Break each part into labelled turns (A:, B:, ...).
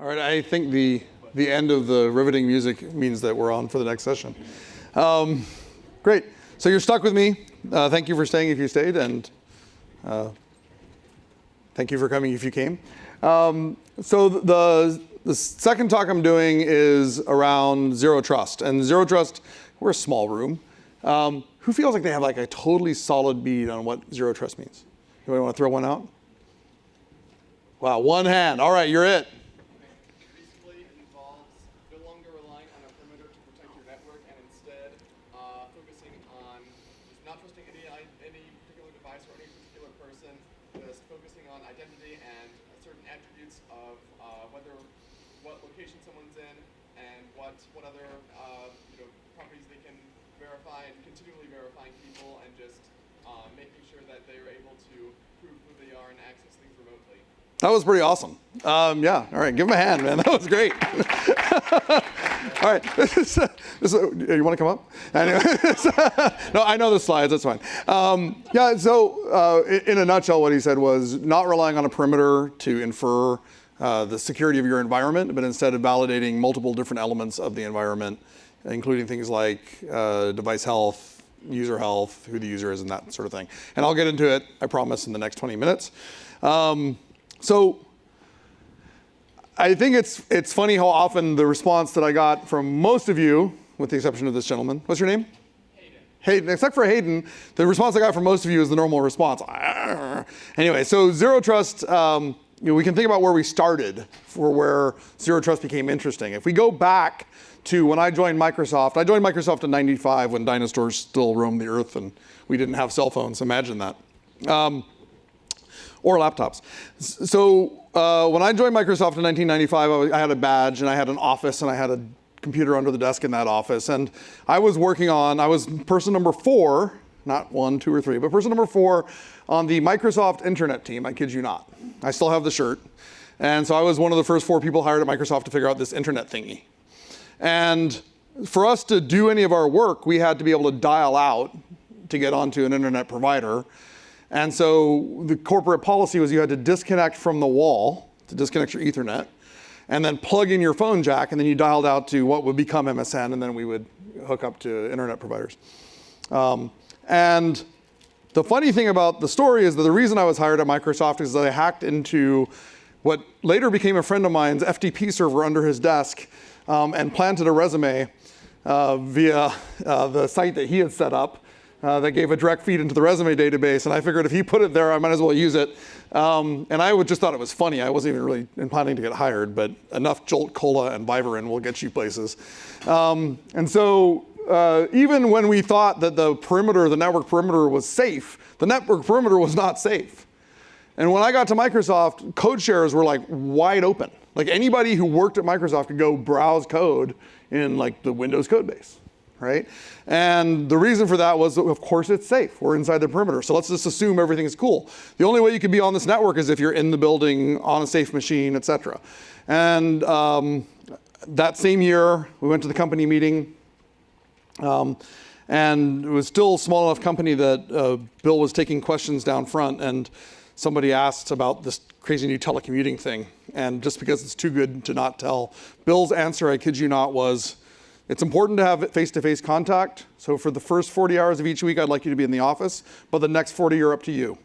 A: All right, I think the end of the riveting music means that we're on for the next session. Great. So you're stuck with me. Thank you for staying if you stayed, and thank you for coming if you came. So the second talk I'm doing is around zero trust. And zero trust, we're a small room. Who feels like they have like a totally solid bead on what zero trust means? Anybody want to throw one out? Wow, one hand. All right, you're it.
B: Basically, it involves no longer relying on a perimeter to protect your network, and instead focusing on just not trusting any particular device or any particular person, just focusing on identity and certain attributes of what location someone's in and what other properties they can verify, and continually verifying people, and just making sure that they are able to prove who they are and access things remotely.
A: That was pretty awesome. Yeah, all right, give him a hand, man. That was great. All right, you want to come up? Anyway, no, I know the slides, that's fine. Yeah, so in a nutshell, what he said was not relying on a perimeter to infer the security of your environment, but instead of validating multiple different elements of the environment, including things like device health, user health, who the user is, and that sort of thing. And I'll get into it, I promise, in the next 20 minutes. So I think it's funny how often the response that I got from most of you, with the exception of this gentleman, what's your name? Hayden. Except for Hayden, the response I got from most of you is the normal response. Anyway, so zero trust, we can think about where we started for where zero trust became interesting. If we go back to when I joined Microsoft in '95 when dinosaurs still roamed the earth and we didn't have cell phones. Imagine that. Or laptops. So when I joined Microsoft in 1995, I had a badge and I had an office and I had a computer under the desk in that office. And I was person number 4, not 1, 2, or 3, but person number 4 on the Microsoft Internet team, I kid you not. I still have the shirt. And so I was one of the first 4 people hired at Microsoft to figure out this internet thingy. And for us to do any of our work, we had to be able to dial out to get onto an internet provider. And so the corporate policy was you had to disconnect from the wall, to disconnect your Ethernet, and then plug in your phone jack, and then you dialed out to what would become MSN, and then we would hook up to internet providers. And the funny thing about the story is that the reason I was hired at Microsoft is that I hacked into what later became a friend of mine's FTP server under his desk and planted a resume via the site that he had set up. That gave a direct feed into the resume database, and I figured if he put it there, I might as well use it. And I just thought it was funny. I wasn't even really planning to get hired, but enough Jolt Cola and Vivarin will get you places. And so even when we thought that the network perimeter was safe, the network perimeter was not safe. And when I got to Microsoft, code shares were like wide open. Like anybody who worked at Microsoft could go browse code in like the Windows code base. Right? And the reason for that was, of course, it's safe. We're inside the perimeter. So let's just assume everything is cool. The only way you can be on this network is if you're in the building, on a safe machine, et cetera. And that same year, we went to the company meeting. And it was still a small enough company that Bill was taking questions down front. And somebody asked about this crazy new telecommuting thing. And just because it's too good to not tell, Bill's answer, I kid you not, was, it's important to have face-to-face contact. So for the first 40 hours of each week, I'd like you to be in the office, but the next 40 are up to you.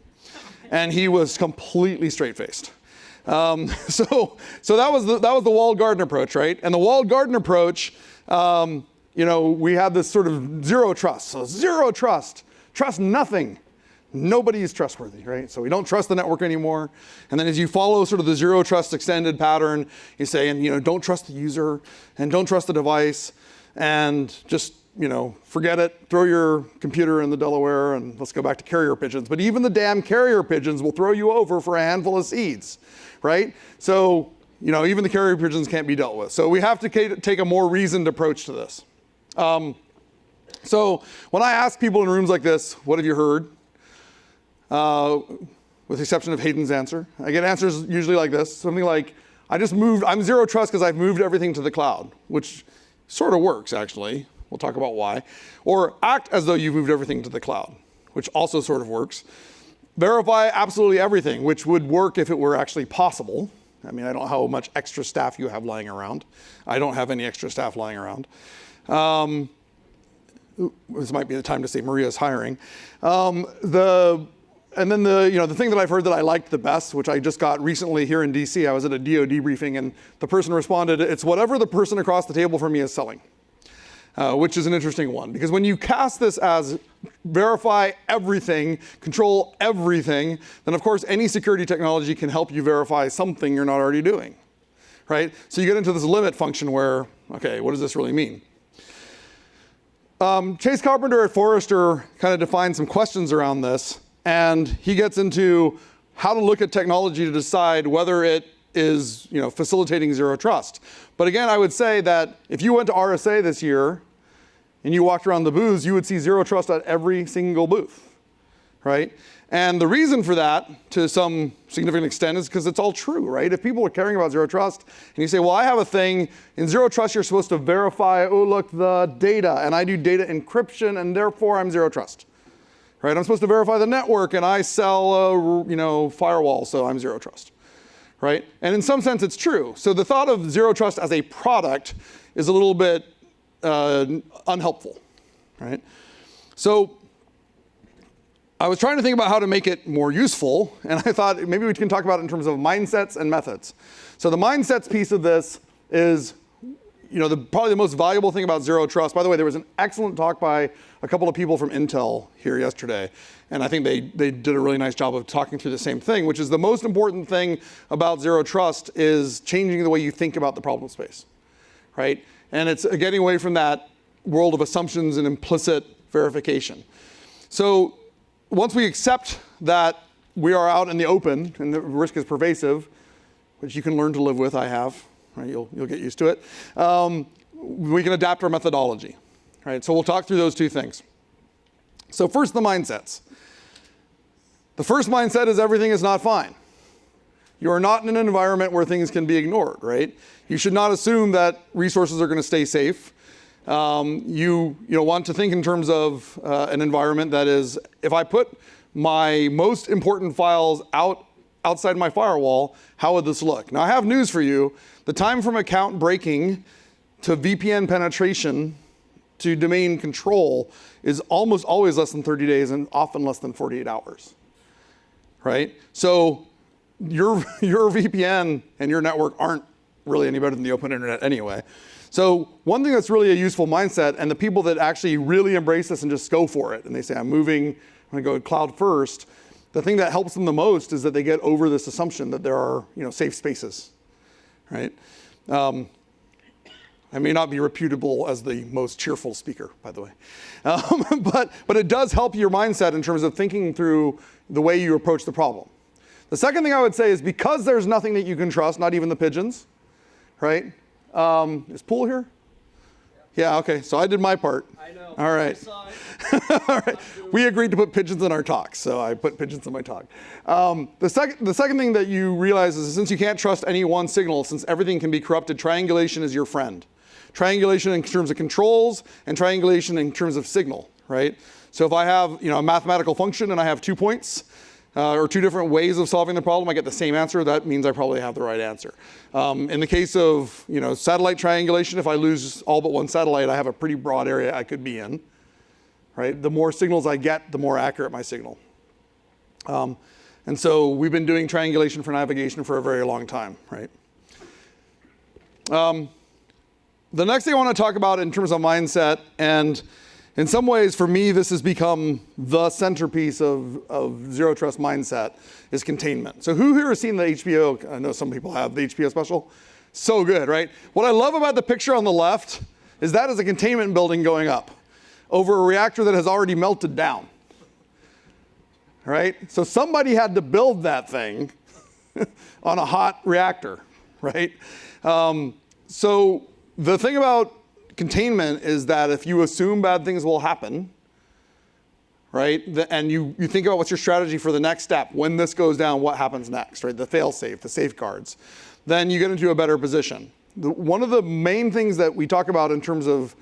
A: And he was completely straight-faced. So that was the walled garden approach, right? And the walled garden approach, we had this sort of zero trust. So zero trust nothing. Nobody is trustworthy, right? So we don't trust the network anymore. And then as you follow sort of the zero trust extended pattern, you say, and don't trust the user and don't trust the device and just, forget it, throw your computer in the Delaware and let's go back to carrier pigeons. But even the damn carrier pigeons will throw you over for a handful of seeds, right? So, even the carrier pigeons can't be dealt with. So we have to take a more reasoned approach to this. So when I ask people in rooms like this, what have you heard? With the exception of Hayden's answer. I get answers usually like this, something like, I'm zero trust because I've moved everything to the cloud, which sort of works actually. We'll talk about why. Or act as though you've moved everything to the cloud, which also sort of works. Verify absolutely everything, which would work if it were actually possible, I mean, I don't know how much extra staff you have lying around. I don't have any extra staff lying around. This might be the time to say Maria's hiring. And then the thing that I've heard that I liked the best, which I just got recently here in DC, I was at a DoD briefing, and the person responded, it's whatever the person across the table from me is selling, which is an interesting one. Because when you cast this as verify everything, control everything, then of course any security technology can help you verify something you're not already doing, right? So you get into this limit function where, okay, what does this really mean? Chase Carpenter at Forrester kind of defined some questions around this, and he gets into how to look at technology to decide whether it is, facilitating zero trust. But again, I would say that if you went to RSA this year and you walked around the booths, you would see zero trust at every single booth, right? And the reason for that, to some significant extent, is because it's all true, right? If people are caring about zero trust, and you say, well, I have a thing, in zero trust you're supposed to verify, oh, look, the data, and I do data encryption, and therefore I'm zero trust, right? I'm supposed to verify the network, and I sell a firewall, so I'm zero trust, right? And in some sense, it's true. So the thought of zero trust as a product is a little bit unhelpful, right? So I was trying to think about how to make it more useful, and I thought maybe we can talk about it in terms of mindsets and methods. So the mindsets piece of this is, probably the most valuable thing about zero trust. By the way, there was an excellent talk by a couple of people from Intel here yesterday, and I think they did a really nice job of talking through the same thing, which is the most important thing about zero trust is changing the way you think about the problem space, right? And it's getting away from that world of assumptions and implicit verification. So once we accept that we are out in the open and the risk is pervasive, which you can learn to live with, I have, right? You'll get used to it. We can adapt our methodology, right? So we'll talk through those two things. So first, the mindsets. The first mindset is everything is not fine. You are not in an environment where things can be ignored, right? You should not assume that resources are going to stay safe. You want to think in terms of an environment that is, if I put my most important files outside my firewall, how would this look? Now I have news for you. The time from account breaking to VPN penetration to domain control is almost always less than 30 days and often less than 48 hours, right? So your VPN and your network aren't really any better than the open internet anyway. So one thing that's really a useful mindset, and the people that actually really embrace this and just go for it, and they say, I'm going to go cloud first, the thing that helps them the most is that they get over this assumption that there are safe spaces, right? I may not be reputable as the most cheerful speaker, by the way. But it does help your mindset in terms of thinking through the way you approach the problem. The second thing I would say is because there's nothing that you can trust, not even the pigeons, right? Is Pool here? Yeah, okay, so I did my part.
C: I know.
A: All right. All right. We agreed to put pigeons in our talk, so I put pigeons in my talk. The second thing that you realize is since you can't trust any one signal, since everything can be corrupted, triangulation is your friend. Triangulation in terms of controls and triangulation in terms of signal, right? So if I have a mathematical function and I have 2 points, or two different ways of solving the problem, I get the same answer, that means I probably have the right answer. In the case of satellite triangulation, if I lose all but one satellite, I have a pretty broad area I could be in, right? The more signals I get, the more accurate my signal. And so we've been doing triangulation for navigation for a very long time, right? The next thing I want to talk about in terms of mindset, and in some ways, for me, this has become the centerpiece of zero trust mindset, is containment. So who here has seen the HBO? I know some people have the HBO special. So good, right? What I love about the picture on the left is that is a containment building going up over a reactor that has already melted down, right? So somebody had to build that thing on a hot reactor, right? So the thing about containment is that if you assume bad things will happen, right, and you think about what's your strategy for the next step, when this goes down, what happens next, right, the fail-safe, the safeguards, then you get into a better position. One of the main things that we talk about in terms of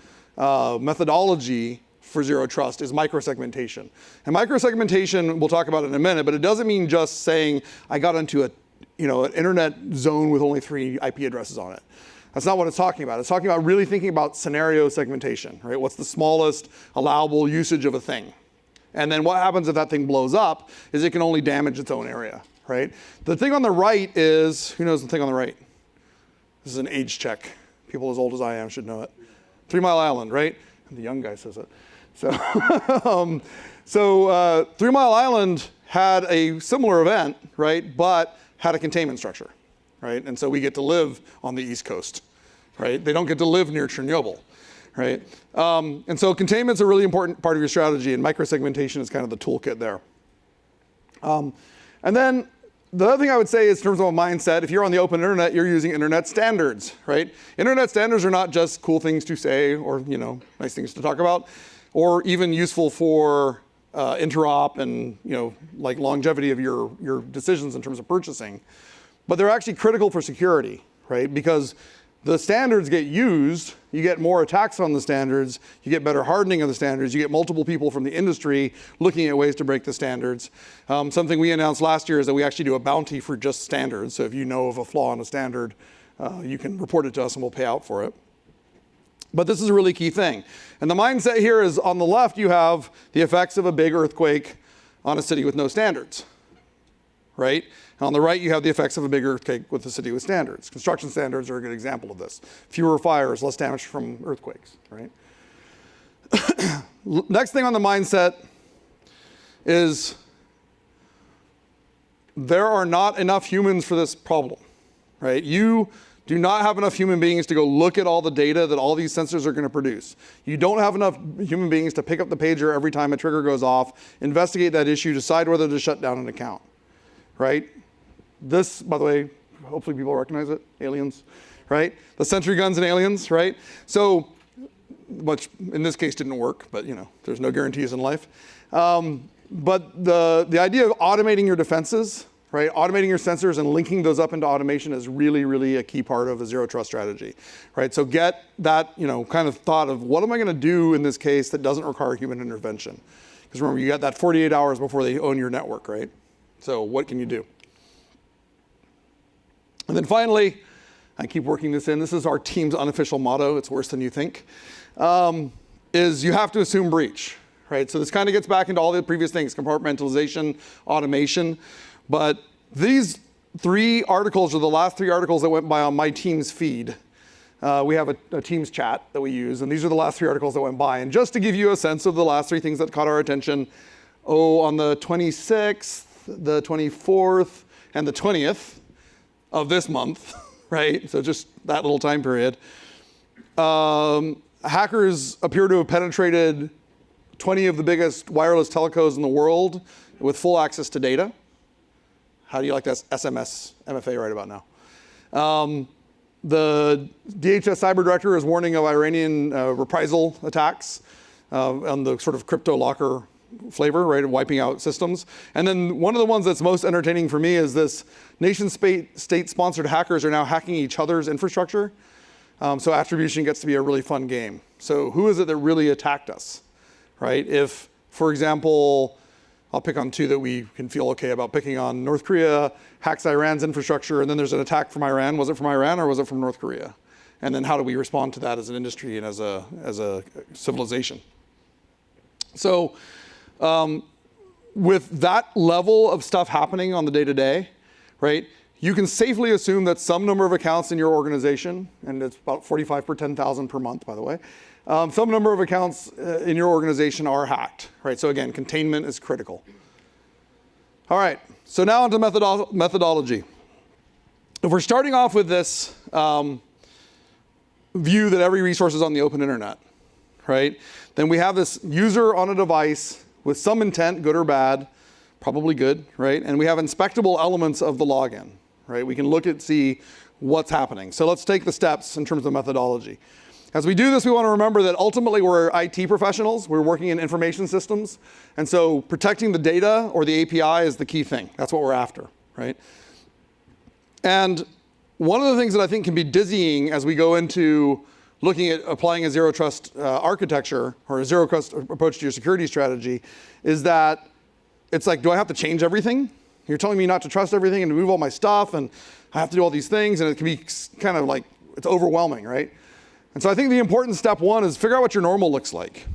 A: methodology for zero trust is microsegmentation. And microsegmentation, we'll talk about it in a minute, but it doesn't mean just saying, I got into an internet zone with only 3 IP addresses on it. That's not what it's talking about. It's talking about really thinking about scenario segmentation, right? What's the smallest allowable usage of a thing? And then what happens if that thing blows up is it can only damage its own area, right? The thing on the right is, who knows the thing on the right? This is an age check. People as old as I am should know it. 3 Mile Island, right? The young guy says it. So, 3 Mile Island had a similar event, right? But had a containment structure, right? And so we get to live on the East Coast, right? They don't get to live near Chernobyl, right? And so containment's a really important part of your strategy, and microsegmentation is kind of the toolkit there. And then the other thing I would say is in terms of a mindset, if you're on the open internet, you're using internet standards, right? Internet standards are not just cool things to say or nice things to talk about, or even useful for interop and like longevity of your decisions in terms of purchasing, but they're actually critical for security, right? Because the standards get used, you get more attacks on the standards, you get better hardening of the standards, you get multiple people from the industry looking at ways to break the standards. Something we announced last year is that we actually do a bounty for just standards. So if you know of a flaw in a standard, you can report it to us and we'll pay out for it. But this is a really key thing. And the mindset here is on the left, you have the effects of a big earthquake on a city with no standards, right? And on the right, you have the effects of a big earthquake with a city with standards. Construction standards are a good example of this. Fewer fires, less damage from earthquakes, right? Next thing on the mindset is there are not enough humans for this problem, right? You do not have enough human beings to go look at all the data that all these sensors are going to produce. You don't have enough human beings to pick up the pager every time a trigger goes off, investigate that issue, decide whether to shut down an account, right? This, by the way, hopefully people recognize it, aliens, right? The sentry guns and aliens, right? So, which in this case didn't work, but there's no guarantees in life. But the idea of automating your defenses, right? Automating your sensors and linking those up into automation is really, really a key part of a zero trust strategy, right? So get that, kind of thought of what am I going to do in this case that doesn't require human intervention? Because remember, you got that 48 hours before they own your network, right? So what can you do? And then finally, I keep working this in. This is our team's unofficial motto. It's worse than you think. Is you have to assume breach, right? So this kind of gets back into all the previous things: compartmentalization, automation. But these 3 articles are the last 3 articles that went by on my team's feed. We have a Teams chat that we use, and these are the last 3 articles that went by. And just to give you a sense of the last 3 things that caught our attention, on the 26th, the 24th, and the 20th of this month, right? So just that little time period. Hackers appear to have penetrated 20 of the biggest wireless telcos in the world with full access to data. How do you like that SMS MFA right about now? The DHS cyber director is warning of Iranian reprisal attacks on the sort of crypto locker flavor, right, of wiping out systems. And then one of the ones that's most entertaining for me is this nation-state-sponsored hackers are now hacking each other's infrastructure. So attribution gets to be a really fun game. So who is it that really attacked us, right? If, for example, I'll pick on 2 that we can feel okay about picking on. North Korea hacks Iran's infrastructure, and then there's an attack from Iran. Was it from Iran or was it from North Korea? And then how do we respond to that as an industry and as a civilization? So with that level of stuff happening on the day-to-day, right, you can safely assume that some number of accounts in your organization, and it's about 45 per 10,000 per month, by the way, some number of accounts in your organization are hacked, right? So again, containment is critical. All right, so now onto methodology. If we're starting off with this view that every resource is on the open internet, right? Then we have this user on a device with some intent, good or bad, probably good, right? And we have inspectable elements of the login, right? We can look at, see what's happening. So let's take the steps in terms of methodology. As we do this, we want to remember that ultimately we're IT professionals. We're working in information systems. And so protecting the data or the API is the key thing. That's what we're after, right? And one of the things that I think can be dizzying as we go into looking at applying a zero trust architecture or a zero trust approach to your security strategy is that it's like, do I have to change everything? You're telling me not to trust everything and to move all my stuff, and I have to do all these things, and it can be kind of like, it's overwhelming, right? And so I think the important step one is figure out what your normal looks like.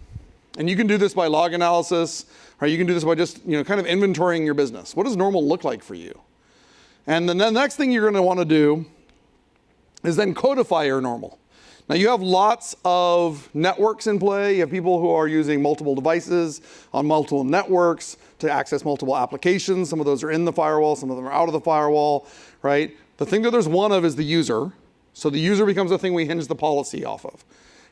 A: And you can do this by log analysis, or you can do this by just kind of inventorying your business. What does normal look like for you? And then the next thing you're going to want to do is then codify your normal. Now you have lots of networks in play. You have people who are using multiple devices on multiple networks to access multiple applications. Some of those are in the firewall, some of them are out of the firewall, right? The thing that there's one of is the user. So the user becomes the thing we hinge the policy off of,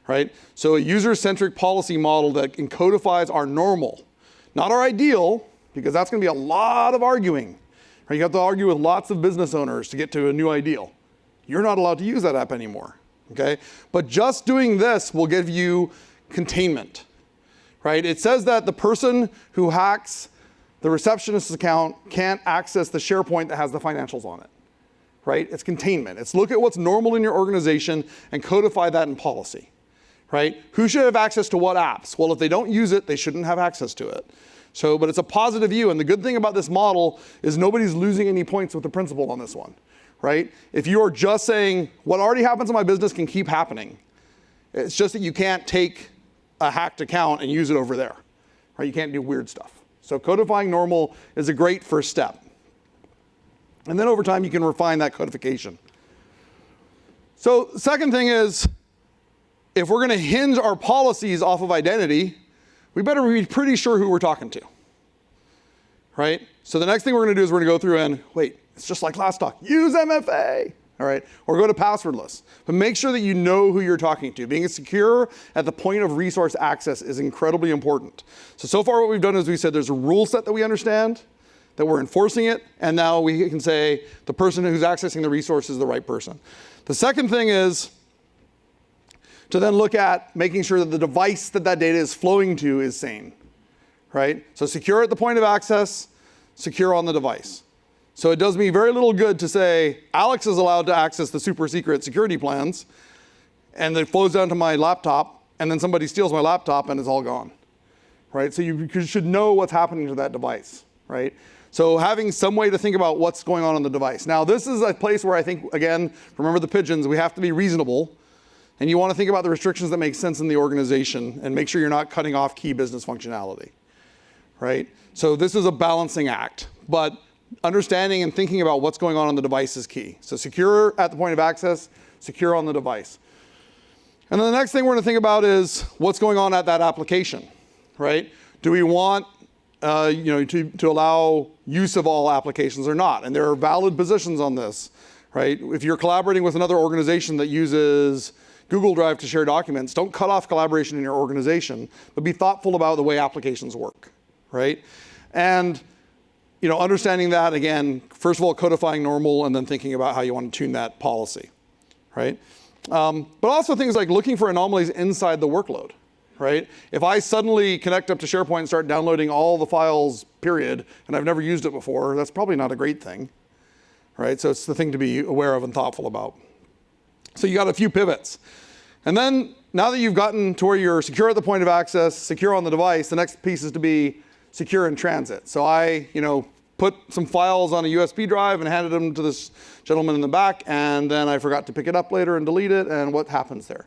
A: right? So a user-centric policy model that codifies our normal, not our ideal, because that's going to be a lot of arguing. Right? You have to argue with lots of business owners to get to a new ideal. You're not allowed to use that app anymore, okay? But just doing this will give you containment, right? It says that the person who hacks the receptionist's account can't access the SharePoint that has the financials on it, right? It's containment. It's look at what's normal in your organization and codify that in policy, right? Who should have access to what apps? Well, if they don't use it, they shouldn't have access to it. So, but it's a positive view, and the good thing about this model is nobody's losing any points with the principal on this one, right? If you are just saying, what already happens in my business can keep happening, it's just that you can't take a hacked account and use it over there, right? You can't do weird stuff. So codifying normal is a great first step. And then over time, you can refine that codification. So the second thing is, if we're going to hinge our policies off of identity, we better be pretty sure who we're talking to, right? So the next thing we're going to do is we're going to go through and, wait, it's just like last talk, use MFA, all right? Or go to passwordless. But make sure that you know who you're talking to. Being secure at the point of resource access is incredibly important. So far what we've done is we said there's a rule set that we understand, that we're enforcing it, and now we can say the person who's accessing the resource is the right person. The second thing is to then look at making sure that the device that that data is flowing to is sane, right? So secure at the point of access, secure on the device. So it does me very little good to say, Alex is allowed to access the super secret security plans, and it flows down to my laptop, and then somebody steals my laptop and it's all gone, right? So you should know what's happening to that device, right? So having some way to think about what's going on the device. Now this is a place where I think, again, remember the pigeons, we have to be reasonable. And you want to think about the restrictions that make sense in the organization and make sure you're not cutting off key business functionality, right? So this is a balancing act, but understanding and thinking about what's going on the device is key. So secure at the point of access, secure on the device. And then the next thing we're going to think about is what's going on at that application, right? Do we want to allow use of all applications or not? And there are valid positions on this, right? If you're collaborating with another organization that uses Google Drive to share documents, don't cut off collaboration in your organization, but be thoughtful about the way applications work, right? And understanding that, again, first of all, codifying normal and then thinking about how you want to tune that policy, right? But also things like looking for anomalies inside the workload, right? If I suddenly connect up to SharePoint and start downloading all the files, period, and I've never used it before, that's probably not a great thing, right? So it's the thing to be aware of and thoughtful about. So you got a few pivots. And then now that you've gotten to where you're secure at the point of access, secure on the device, the next piece is to be secure in transit. So I, put some files on a USB drive and handed them to this gentleman in the back, and then I forgot to pick it up later and delete it, and what happens there,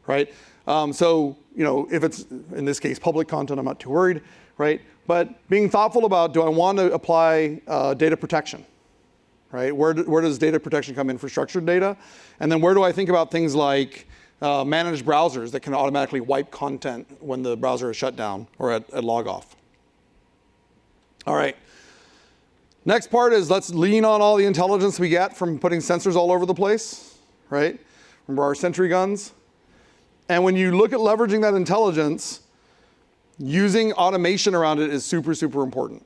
A: right? If it's, in this case, public content, I'm not too worried, right? But being thoughtful about, do I want to apply data protection? Right? Where does data protection come in for structured data? And then where do I think about things like managed browsers that can automatically wipe content when the browser is shut down or at log off? All right. Next part is let's lean on all the intelligence we get from putting sensors all over the place, right? Remember our sentry guns? And when you look at leveraging that intelligence, using automation around it is super, super important.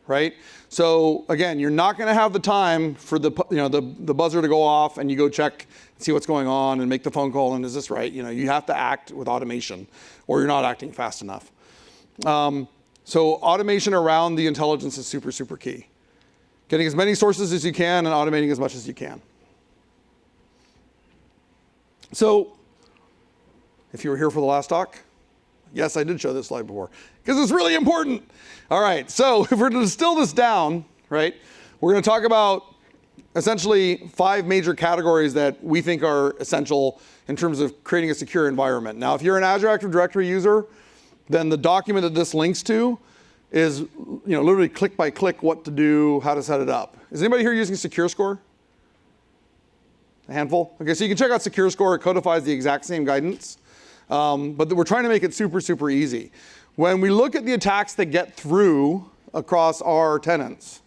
A: Right? So again, you're not going to have the time for the buzzer to go off and you go check and see what's going on and make the phone call and is this right? You have to act with automation or you're not acting fast enough. So automation around the intelligence is super, super key. Getting as many sources as you can and automating as much as you can. So if you were here for the last talk, yes, I did show this slide before, because it's really important. All right, so if we're to distill this down, right? We're going to talk about essentially 5 major categories that we think are essential in terms of creating a secure environment. Now, if you're an Azure Active Directory user, then the document that this links to is, literally click by click what to do, how to set it up. Is anybody here using SecureScore? A handful? Okay, so you can check out SecureScore. It codifies the exact same guidance, but we're trying to make it super, super easy. When we look at the attacks that get through across our tenants,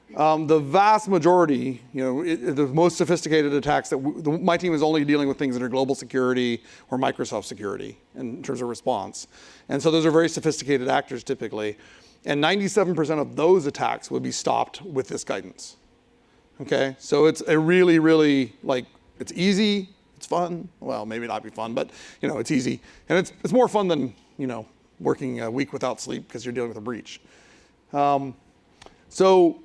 A: the vast majority, the most sophisticated attacks that my team is only dealing with things that are global security or Microsoft security in terms of response. And so those are very sophisticated actors typically. And 97% of those attacks would be stopped with this guidance. Okay, so it's a really, really, it's easy, it's fun. Well, maybe not be fun, but it's easy. And it's more fun than, working a week without sleep because you're dealing with a breach. So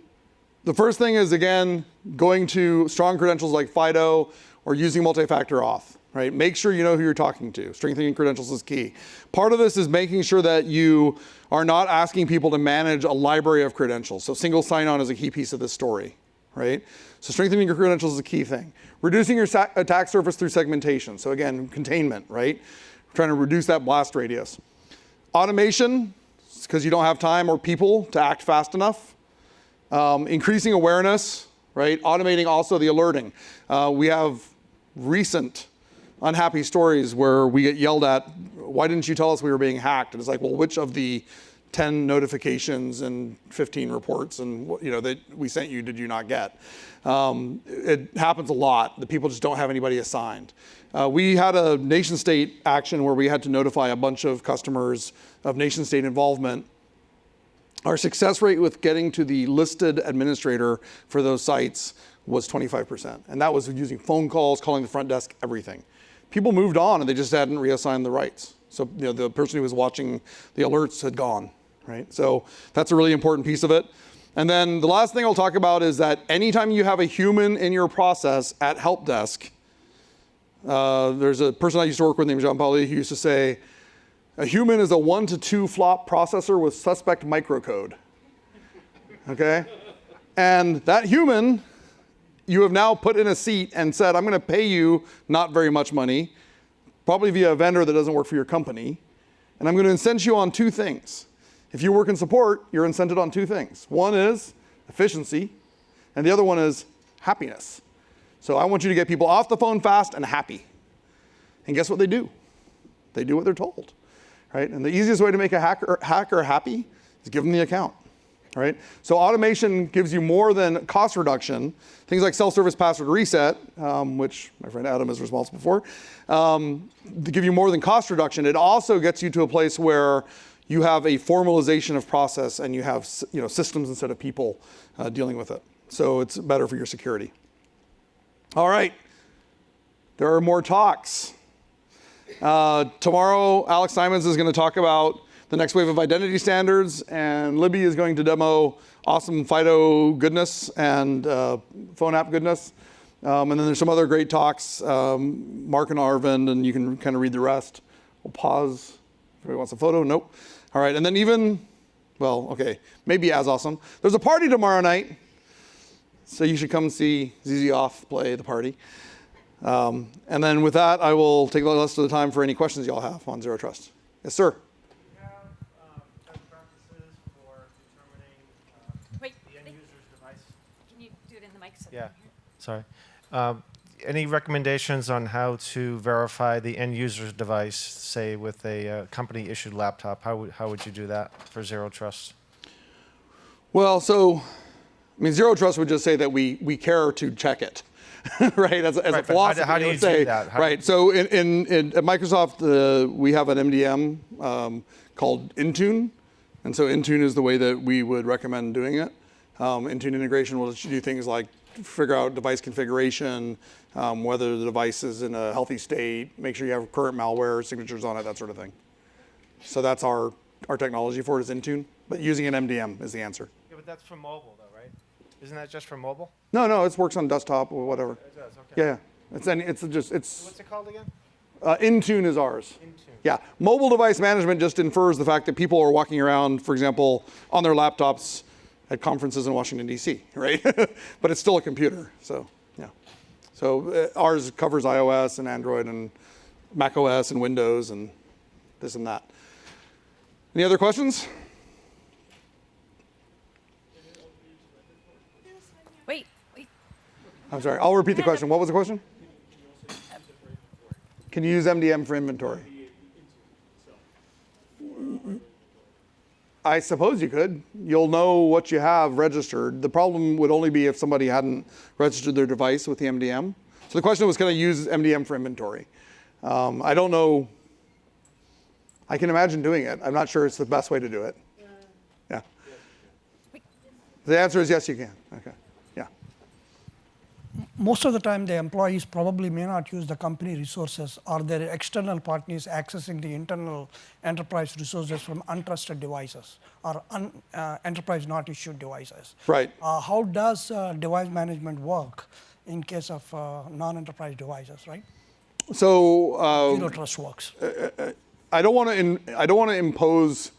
A: the first thing is, again, going to strong credentials like FIDO or using multi-factor auth, right? Make sure you know who you're talking to. Strengthening credentials is key. Part of this is making sure that you are not asking people to manage a library of credentials. So single sign-on is a key piece of this story, right? So strengthening your credentials is a key thing. Reducing your attack surface through segmentation. So again, containment, right? We're trying to reduce that blast radius. Automation, because you don't have time or people to act fast enough. Increasing awareness, right? Automating also the alerting. We have recent unhappy stories where we get yelled at, why didn't you tell us we were being hacked? And it's like, well, which of the 10 notifications and 15 reports and that we sent you did you not get? It happens a lot. The people just don't have anybody assigned. We had a nation state action where we had to notify a bunch of customers of nation state involvement. Our success rate with getting to the listed administrator for those sites was 25%. And that was using phone calls, calling the front desk, everything. People moved on and they just hadn't reassigned the rights. So the person who was watching the alerts had gone, right? So that's a really important piece of it. And then the last thing I'll talk about is that anytime you have a human in your process at help desk, there's a person I used to work with named Jean-Paul who used to say, a human is a 1 to 2 flop processor with suspect microcode, okay? And that human, you have now put in a seat and said, I'm gonna pay you not very much money, probably via a vendor that doesn't work for your company, and I'm gonna incent you on 2 things. If you work in support, you're incented on 2 things. One is efficiency, and the other one is happiness. So I want you to get people off the phone fast and happy. And guess what they do? They do what they're told. Right? And the easiest way to make a hacker happy is give them the account. Right? So automation gives you more than cost reduction. Things like self-service password reset, which my friend Adam is responsible for, to give you more than cost reduction. It also gets you to a place where you have a formalization of process and you have systems instead of people dealing with it. So it's better for your security. All right. There are more talks. Tomorrow, Alex Simons is going to talk about the next wave of identity standards, and Libby is going to demo awesome FIDO goodness and phone app goodness. And then there's some other great talks, Mark and Arvind, and you can kind of read the rest. We'll pause. Everybody wants a photo? Nope. All right, and then maybe as awesome. There's a party tomorrow night, so you should come see ZZ Off play the party. And then with that, I will take the rest of the time for any questions y'all have on Zero Trust. Yes, sir.
C: Do you have best practices for determining the end user's device?
D: Can you do it in the mic? So
C: Yeah, sorry. Any recommendations on how to verify the end user's device, say with a company-issued laptop? How would you do that for Zero Trust?
A: Well, Zero Trust would just say that we care to check it. Right, as a philosophy.
C: How do you do that?
A: Right, so at Microsoft, we have an MDM called Intune, and so Intune is the way that we would recommend doing it. Intune integration will let you do things like figure out device configuration, whether the device is in a healthy state, make sure you have current malware, signatures on it, that sort of thing. So that's our technology for it is Intune, but using an MDM is the answer.
C: Yeah, but that's for mobile, though, right? Isn't that just for mobile?
A: No, it works on desktop or whatever.
C: It does, okay.
A: Yeah, it's
C: What's it called again?
A: Intune is ours.
C: Intune.
A: Yeah, mobile device management just infers the fact that people are walking around, for example, on their laptops at conferences in Washington, D.C., right? But it's still a computer, so yeah. So ours covers iOS and Android and Mac OS and Windows and this and that. Any other questions?
D: Wait.
A: I'm sorry, I'll repeat the question. What was the question? Can you use MDM for inventory? I suppose you could. You'll know what you have registered. The problem would only be if somebody hadn't registered their device with the MDM. So the question was, can I use MDM for inventory? I don't know. I can imagine doing it. I'm not sure it's the best way to do it. Yeah. The answer is yes, you can. Okay. Yeah.
E: Most of the time, the employees probably may not use the company resources, or their external partners accessing the internal enterprise resources from untrusted devices or enterprise not issued devices.
A: Right.
E: How does device management work in case of non-enterprise devices, right?
A: So
E: Zero trust works.
A: I don't want to impose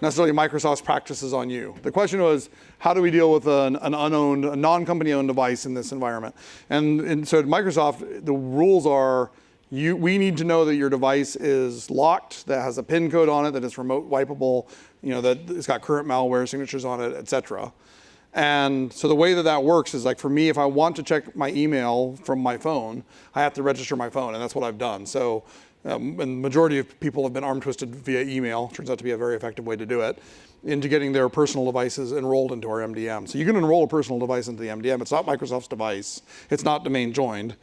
A: necessarily Microsoft's practices on you. The question was, how do we deal with a non-company owned device in this environment? And so at Microsoft, the rules are, we need to know that your device is locked, that has a PIN code on it, that it's remote wipeable, that it's got current malware signatures on it, et cetera. And so the way that works is, like, for me, if I want to check my email from my phone, I have to register my phone, and that's what I've done. So, and the majority of people have been arm twisted via email. Turns out to be a very effective way to do it, into getting their personal devices enrolled into our MDM. So you can enroll a personal device into the MDM. It's not Microsoft's device. It's not domain joined,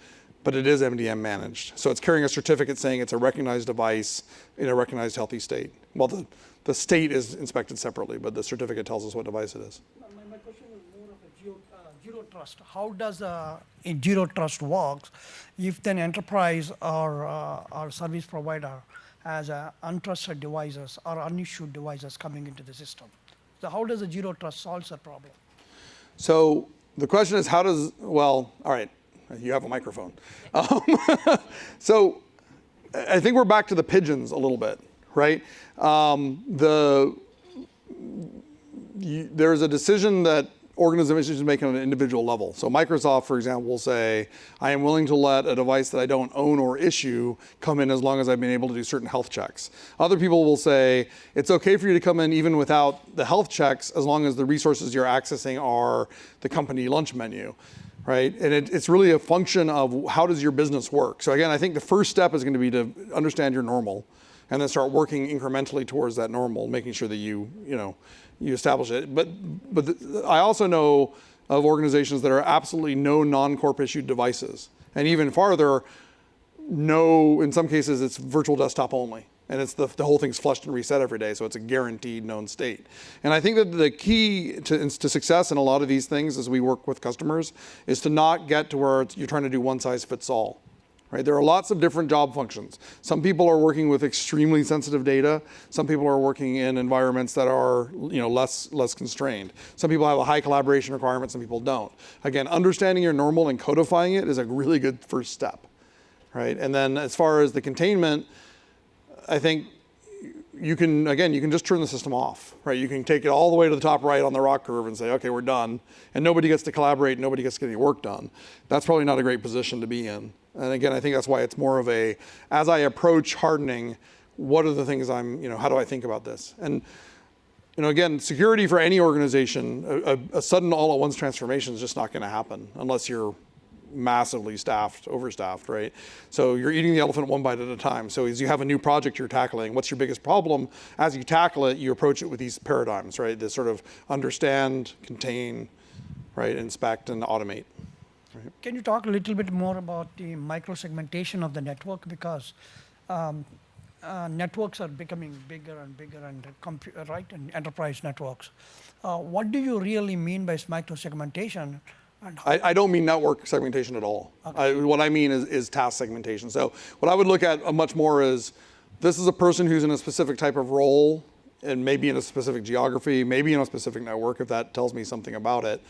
A: but it is MDM managed. So it's carrying a certificate saying it's a recognized device in a recognized healthy state. Well, the state is inspected separately, but the certificate tells us what device it is.
E: My question is more of a zero trust. How does a zero trust works if an enterprise or service provider has untrusted devices or unissued devices coming into the system? So how does a zero trust solve that problem?
A: So the question is, all right, you have a microphone. So I think we're back to the pigeons a little bit, right? There's a decision that organizations make on an individual level. So Microsoft, for example, will say, I am willing to let a device that I don't own or issue come in as long as I've been able to do certain health checks. Other people will say, it's okay for you to come in even without the health checks as long as the resources you're accessing are the company lunch menu, right? And it's really a function of how does your business work. So again, I think the first step is going to be to understand your normal and then start working incrementally towards that normal, making sure that you establish it. But I also know of organizations that are absolutely no non-corp issued devices. And even farther, in some cases, it's virtual desktop only. And it's the whole thing's flushed and reset every day, so it's a guaranteed known state. And I think that the key to success in a lot of these things as we work with customers is to not get to where you're trying to do one size fits all. Right? There are lots of different job functions. Some people are working with extremely sensitive data. Some people are working in environments that are less constrained. Some people have a high collaboration requirement, some people don't. Again, understanding your normal and codifying it is a really good first step. Right? And then as far as the containment, I think you can just turn the system off. Right? You can take it all the way to the top right on the rock curve and say, okay, we're done. And nobody gets to collaborate, nobody gets to get any work done. That's probably not a great position to be in. And again, I think that's why it's more of as I approach hardening, what are the things how do I think about this? And, again, security for any organization, a sudden all-at-once transformation is just not going to happen unless you're massively overstaffed, right? So you're eating the elephant one bite at a time. So as you have a new project you're tackling, what's your biggest problem? As you tackle it, you approach it with these paradigms, right? This sort of understand, contain, right, inspect, and automate.
E: Can you talk a little bit more about the microsegmentation of the network? Because networks are becoming bigger and bigger, and and enterprise networks. What do you really mean by microsegmentation?
A: I don't mean network segmentation at all. Okay. What I mean is task segmentation. So what I would look at much more is, this is a person who's in a specific type of role, and maybe in a specific geography, maybe in a specific network, if that tells me something about it.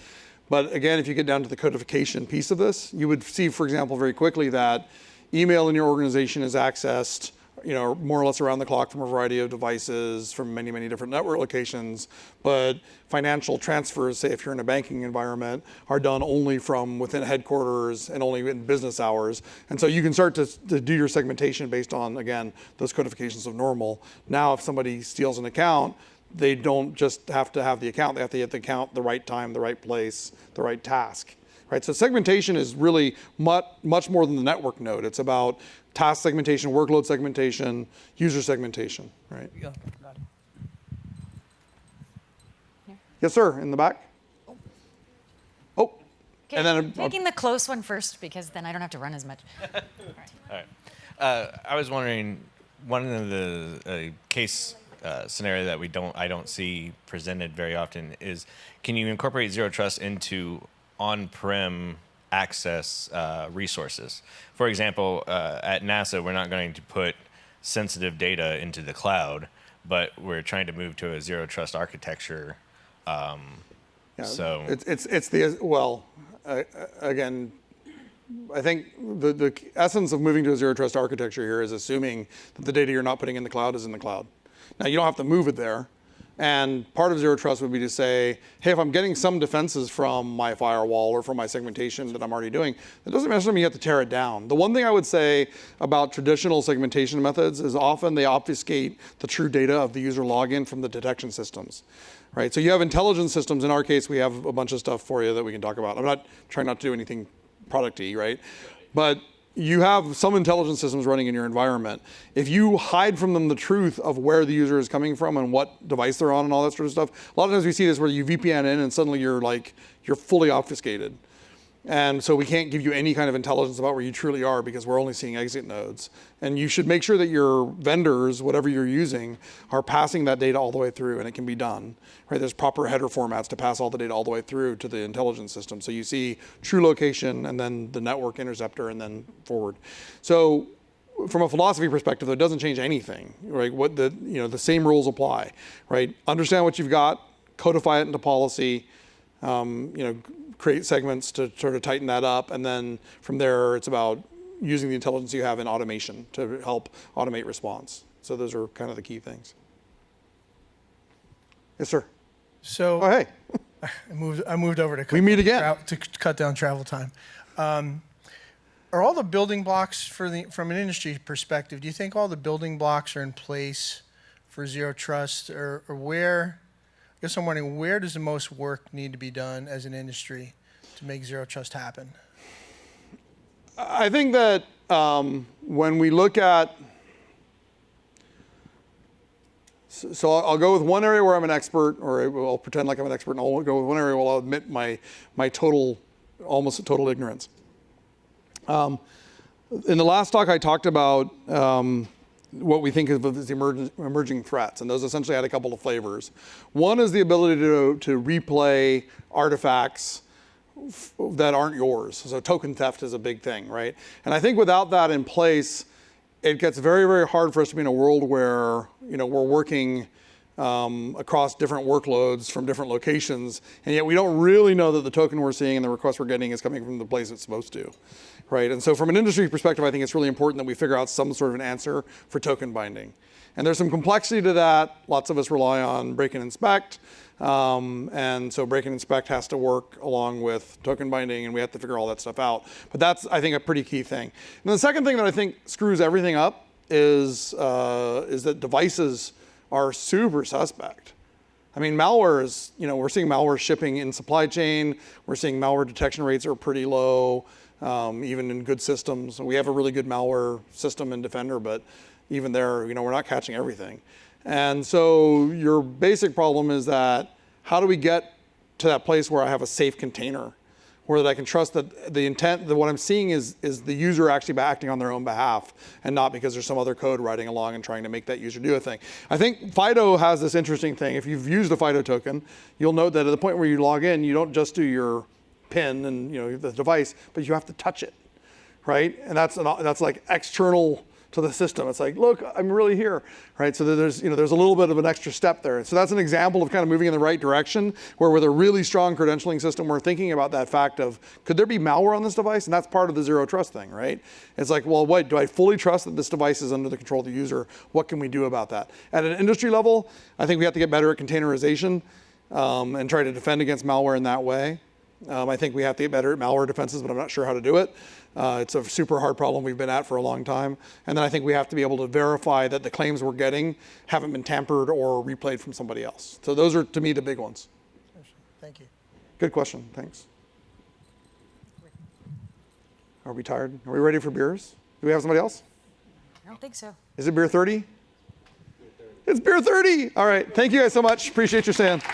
A: But again, if you get down to the codification piece of this, you would see, for example, very quickly that email in your organization is accessed more or less around the clock from a variety of devices from many, many different network locations. But financial transfers, say if you're in a banking environment, are done only from within headquarters and only in business hours. And so you can start to do your segmentation based on, again, those codifications of normal. Now, if somebody steals an account, they don't just have to have the account, they have to get the account the right time, the right place, the right task. Right, so segmentation is really much more than the network node. It's about task segmentation, workload segmentation, user segmentation, right?
E: Yeah, got it.
A: Yes, sir, in the back. Oh,
D: Okay,
A: and then
D: taking the close one first because then I don't have to run as much.
F: All right. I was wondering, one of the case scenario that I don't see presented very often is, can you incorporate zero trust into on-prem access resources? For example, at NASA, we're not going to put sensitive data into the cloud, but we're trying to move to a zero trust architecture. So
A: it's the, well, again, I think the essence of moving to a zero trust architecture here is assuming that the data you're not putting in the cloud is in the cloud. Now, you don't have to move it there. And part of zero trust would be to say, hey, if I'm getting some defenses from my firewall or from my segmentation that I'm already doing, that doesn't necessarily mean you have to tear it down. The one thing I would say about traditional segmentation methods is often they obfuscate the true data of the user login from the detection systems. Right? So you have intelligence systems. In our case, we have a bunch of stuff for you that we can talk about. I'm not trying not to do anything product-y, right? But you have some intelligence systems running in your environment. If you hide from them the truth of where the user is coming from and what device they're on and all that sort of stuff, a lot of times we see this where you VPN in and suddenly you're fully obfuscated. And so we can't give you any kind of intelligence about where you truly are because we're only seeing exit nodes. And you should make sure that your vendors, whatever you're using, are passing that data all the way through, and it can be done. Right? There's proper header formats to pass all the data all the way through to the intelligence system. So you see true location and then the network interceptor and then forward. So from a philosophy perspective, it doesn't change anything. Right? The same rules apply. Right? Understand what you've got, codify it into policy. Create segments to sort of tighten that up, and then from there it's about using the intelligence you have in automation to help automate response. So those are kind of the key things. Yes, sir.
G: So
A: Oh, hey,
G: I moved over to
A: we meet again.
G: to cut down travel time. Are all the building blocks from an industry perspective? Do you think all the building blocks are in place for zero trust, or where? I guess I'm wondering, where does the most work need to be done as an industry to make zero trust happen?
A: I think that when we look at, so I'll go with one area where I'm an expert, or I'll pretend like I'm an expert, and I'll go with one area where I'll admit my almost total ignorance. In the last talk, I talked about what we think of as emerging threats, and those essentially had a couple of flavors. One is the ability to replay artifacts that aren't yours. So token theft is a big thing, right? And I think without that in place, it gets very, very hard for us to be in a world where we're working across different workloads from different locations, and yet we don't really know that the token we're seeing and the request we're getting is coming from the place it's supposed to. Right, and so from an industry perspective, I think it's really important that we figure out some sort of an answer for token binding. And there's some complexity to that. Lots of us rely on break and inspect. And so break and inspect has to work along with token binding, and we have to figure all that stuff out. But that's, I think, a pretty key thing. And the second thing that I think screws everything up is that devices are super suspect. I mean, malware is, we're seeing malware shipping in supply chain. We're seeing malware detection rates are pretty low. Even in good systems. We have a really good malware system in Defender, but even there, we're not catching everything. And so your basic problem is that how do we get to that place where I have a safe container, where that I can trust that the intent, that what I'm seeing is the user actually acting on their own behalf and not because there's some other code riding along and trying to make that user do a thing. I think FIDO has this interesting thing. If you've used a FIDO token, you'll note that at the point where you log in, you don't just do your PIN and the device, but you have to touch it, right? And that's like external to the system. It's like, look, I'm really here, right? So there's a little bit of an extra step there. So that's an example of kind of moving in the right direction, where with a really strong credentialing system, we're thinking about that fact of, could there be malware on this device? And that's part of the zero trust thing, right? It's like, well, what, do I fully trust that this device is under the control of the user? What can we do about that? At an industry level, I think we have to get better at containerization and try to defend against malware in that way. I think we have to get better at malware defenses, but I'm not sure how to do it. It's a super hard problem we've been at for a long time. And then I think we have to be able to verify that the claims we're getting haven't been tampered or replayed from somebody else. So those are, to me, the big ones.
G: Thank you.
A: Good question, thanks. Are we tired? Are we ready for beers? Do we have somebody else?
D: I don't think so.
A: Is it beer 30? It's beer 30. All right, thank you guys so much. Appreciate your stand.